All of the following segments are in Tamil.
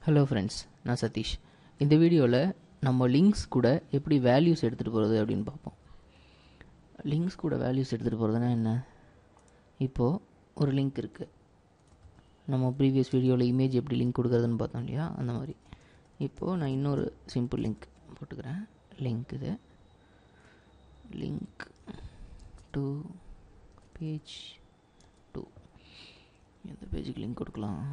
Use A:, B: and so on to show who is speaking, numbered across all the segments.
A: ஹலோ ஃப்ரெண்ட்ஸ், நான் சதீஷ். இந்த வீடியோவில் நம்ம லிங்க்ஸ் கூட எப்படி வேல்யூஸ் எடுத்துகிட்டு போகிறது அப்படின்னு பார்ப்போம். லிங்க்ஸ் கூட வேல்யூஸ் எடுத்துகிட்டு போகிறதுனா என்ன? இப்போது ஒரு லிங்க் இருக்குது. நம்ம ப்ரீவியஸ் வீடியோவில் இமேஜ் எப்படி லிங்க் கொடுக்குறதுன்னு பார்த்தோம் இல்லையா, அந்த மாதிரி. இப்போது நான் இன்னொரு சிம்பிள் லிங்க் போட்டுக்கிறேன். லிங்க் இது லிங்க் டு பேஜ் 2. எந்த பேஜுக்கு லிங்க் கொடுக்கலாம்?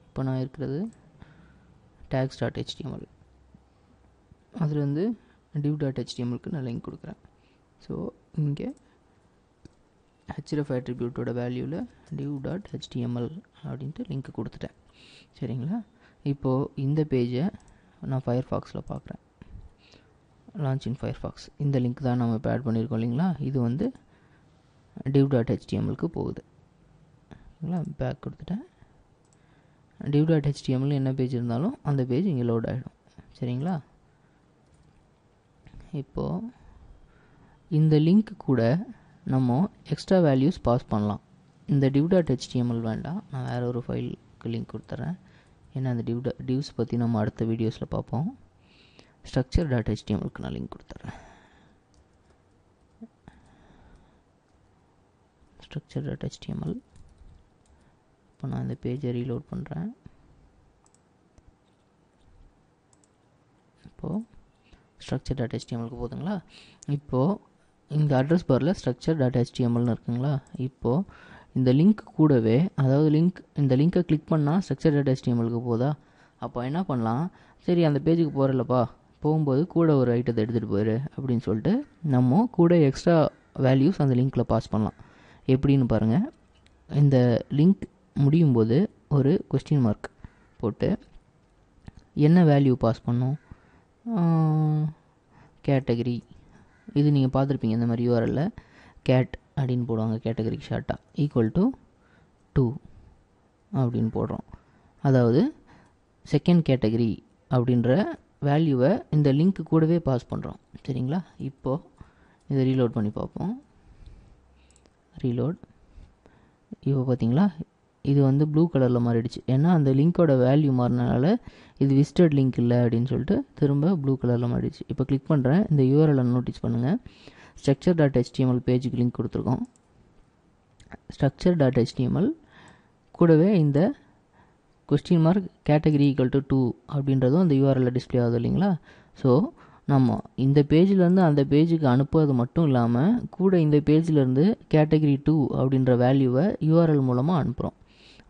A: இப்போ நான் இருக்கிறது tags.html. அதுலேருந்து div.htmlக்கு நான் லிங்க் கொடுக்குறேன். ஸோ இங்கே href attribute வேல்யூவில் div.html அப்படின்ட்டு லிங்க் கொடுத்துட்டேன். சரிங்களா? இப்போது இந்த பேஜை நான் ஃபயர்ஃபாக்ஸில் பார்க்குறேன். லான்ச் இன் ஃபயர்ஃபாக்ஸ். இந்த லிங்க் தான் நம்ம இப்போ ஆட் பண்ணியிருக்கோம் இல்லைங்களா? இது வந்து div.htmlக்கு போகுது. பேக் கொடுத்துட்டேன். div.html என்ன பேஜ் இருந்தாலும் அந்த பேஜ் இங்கே லோட் ஆகிடும். சரிங்களா? இப்போது இந்த லிங்க் கூட நம்ம எக்ஸ்ட்ரா வேல்யூஸ் பாஸ் பண்ணலாம். இந்த div.html வேண்டாம், நான் வேறு ஒரு ஃபைலுக்கு லிங்க் கொடுத்துட்றேன். ஏன்னா அந்த divs பற்றி நம்ம அடுத்த வீடியோஸில் பார்ப்போம். structure.htmlக்கு நான் லிங்க் கொடுத்துட்றேன். structure.html. இப்போ நான் இந்த பேஜை ரீலோட் பண்ணுறேன். இப்போது structure.htmlக்கு போதுங்களா? இப்போது இந்த அட்ரஸ் பாரில் structure.htmlனு இருக்குங்களா? இப்போது இந்த லிங்க் கூடவே, அதாவது இந்த லிங்க்கை கிளிக் பண்ணால் structure.htmlக்கு போதா? அப்போ என்ன பண்ணலாம்? சரி, அந்த பேஜுக்கு போகிறல்லப்பா, போகும்போது கூட ஒரு ஐட்டத்தை எடுத்துகிட்டு போயிரு அப்படின்னு சொல்லிட்டு நம்ம கூட எக்ஸ்ட்ரா வேல்யூஸ் அந்த லிங்க்கில் பாஸ் பண்ணலாம். எப்படின்னு பாருங்கள். இந்த லிங்க் முடியும் போது ஒரு கொஸ்டின் மார்க் போட்டு என்ன வேல்யூ பாஸ் பண்ணோம்? கேட்டகரி. இது நீங்கள் பார்த்துருப்பீங்க, இந்த மாதிரி யூஆர்எல்ல கேட் அப்படின்னு போடுவாங்க, கேட்டகரிக்கு ஷார்ட்டாக. ஈக்குவல் டு 2 அப்படின்னு போடுறோம். அதாவது செகண்ட் கேட்டகரி அப்படின்ற வேல்யூவை இந்த லிங்க் கூடவே பாஸ் பண்ணுறோம். சரிங்களா? இப்போது இதை ரீலோட் பண்ணி பார்ப்போம். ரீலோட். இப்போ பார்த்தீங்களா, இது வந்து ப்ளூ கலரில் மாறிடுச்சு. ஏன்னா அந்த லிங்க்கோட வேல்யூ மாறினால இது விசிட்டட் லிங்க் இல்லை அப்படின்னு சொல்லிட்டு திரும்ப ப்ளூ கலரில் மாறிடுச்சு. இப்போ கிளிக் பண்ணுறேன். இந்த யூஆர்எல்லை நோட்டீஸ் பண்ணுங்கள். structure.html பேஜுக்கு லிங்க் கொடுத்துருக்கோம். structure.html கூடவே இந்த question mark category equal to 2 அப்படின்றதும் அந்த யூஆர்எல்ல டிஸ்பிளே ஆகுது இல்லைங்களா? ஸோ நம்ம இந்த பேஜிலேருந்து அந்த பேஜுக்கு அனுப்புவது மட்டும் இல்லாமல் கூட இந்த பேஜிலேருந்து கேட்டகரி 2 அப்படின்ற வேல்யூவை யூஆர்எல் மூலமாக அனுப்புகிறோம்.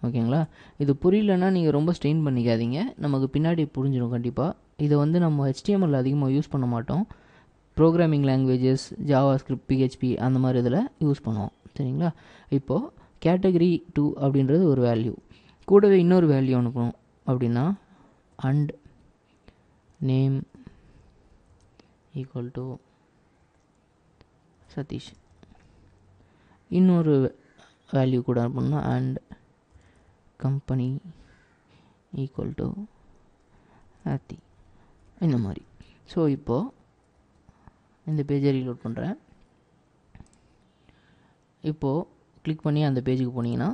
A: ஓகேங்களா? இது புரியலன்னா நீங்கள் ரொம்ப ஸ்ட்ரெயின் பண்ணிக்காதீங்க, நமக்கு பின்னாடி புரிஞ்சிடும் கண்டிப்பாக. இதை வந்து நம்ம HTML அதிகமாக யூஸ் பண்ண மாட்டோம். ப்ரோக்ராமிங் லாங்குவேஜஸ், JavaScript, PHP அந்த மாதிரி இதில் யூஸ் பண்ணுவோம். சரிங்களா? இப்போது கேட்டகரி 2 அப்படின்றது ஒரு வேல்யூ. கூடவே இன்னொரு வேல்யூ அனுப்பணும். அப்படின்னா and name equal to Satish. இன்னொரு வேல்யூ கூட அனுப்பணும்னா அண்ட் கம்பெனி ஈக்குவல் டு ஆத்தி, இந்த மாதிரி. ஸோ இப்போது இந்த பேஜை ரீலோட் பண்ணுறேன். இப்போது கிளிக் பண்ணி அந்த பேஜுக்கு போனீங்கன்னா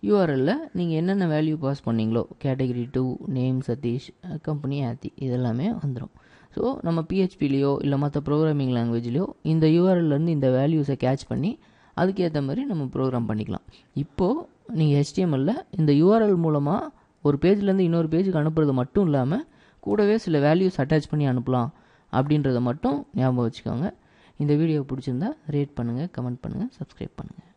A: யூஆர்எல்ல நீங்கள் என்னென்ன வேல்யூ பாஸ் பண்ணீங்களோ, category 2, name Sathish, company Aathi, இதெல்லாமே வந்துடும். ஸோ நம்ம பிஹெச்பிலேயோ இல்லை மற்ற ப்ரோக்ராமிங் லாங்குவேஜ்லேயோ இந்த யூஆர்எல்லேருந்து இந்த வேல்யூஸை கேட்ச் பண்ணி அதுக்கேற்ற மாதிரி நம்ம ப்ரோக்ராம் பண்ணிக்கலாம். இப்போது நீங்கள் HTMLல இந்த யூஆர்எல் மூலமாக ஒரு பேஜ்லேருந்து இன்னொரு பேஜுக்கு அனுப்புறது மட்டும் இல்லாமல் கூடவே சில வேல்யூஸ் அட்டாச் பண்ணி அனுப்பலாம் அப்படின்றத மட்டும் ஞாபகம் வச்சுக்கோங்க. இந்த வீடியோ பிடிச்சிருந்தா ரேட் பண்ணுங்கள், கமெண்ட் பண்ணுங்கள், சப்ஸ்கிரைப் பண்ணுங்கள்.